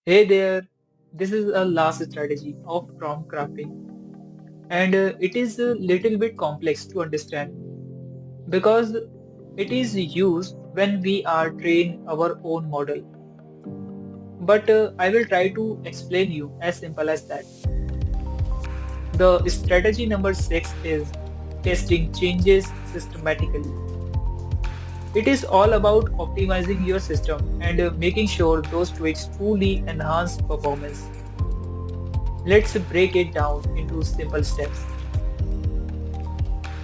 Hey there, this is a last strategy of prompt crafting, and it is a little bit complex to understand because it is used when we are training our own model. But I will try to explain you as simple as that. The strategy number 6 is testing changes systematically. It is all about optimizing your system and making sure those tweaks truly enhance performance. Let's break it down into simple steps.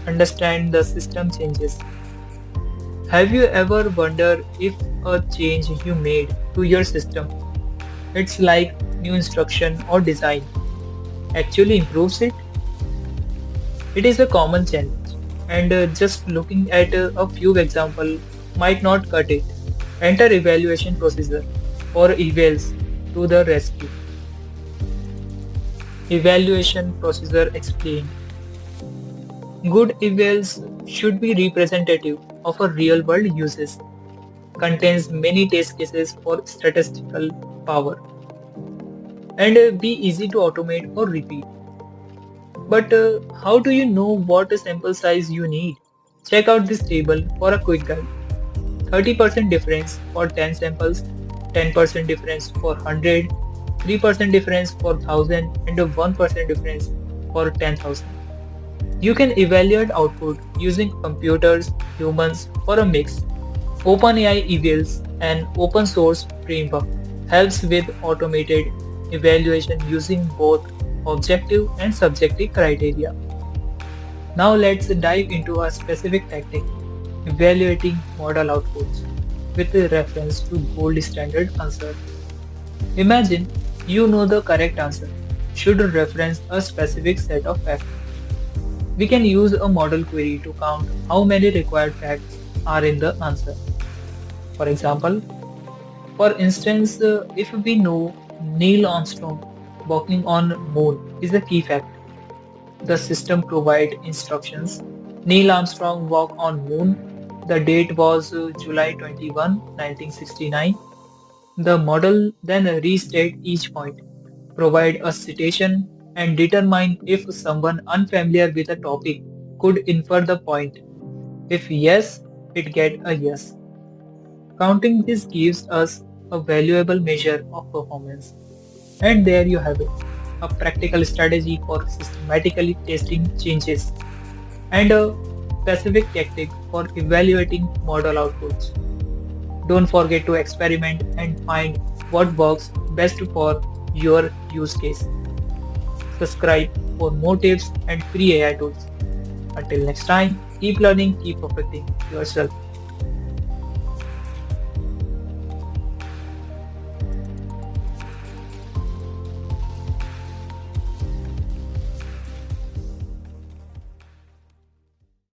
Understand the system changes. Have you ever wondered if a change you made to your system, it's like new instruction or design, actually improves it? It is a common challenge, and just looking at a few examples might not cut it. Enter evaluation procedure or evals to the rescue. Evaluation procedure explained. Good evals should be representative of a real world uses, contains many test cases for statistical power, and be easy to automate or repeat. But how do you know what sample size you need? Check out this table for a quick guide. 30% difference for 10 samples, 10% difference for 100, 3% difference for 1000, and a 1% difference for 10,000. You can evaluate output using computers, humans, or a mix. OpenAI evals, an open source framework, helps with automated evaluation using both objective and subjective criteria. Now let's dive into a specific tactic, evaluating model outputs with a reference to gold standard answer. Imagine you know the correct answer should reference a specific set of facts. We can use a model query to count how many required facts are in the answer. For example, if we know Neil Armstrong walking on moon is a key fact, the system provide instructions. Neil Armstrong walked on moon. The date was July 21, 1969. The model then restate each point, provide a citation, and determine if someone unfamiliar with the topic could infer the point. If yes, it get a yes. Counting this gives us a valuable measure of performance. And there you have it, a practical strategy for systematically testing changes and a specific tactic for evaluating model outputs. Don't forget to experiment and find what works best for your use case. Subscribe for more tips and free AI tools. Until next time, keep learning, keep perfecting yourself.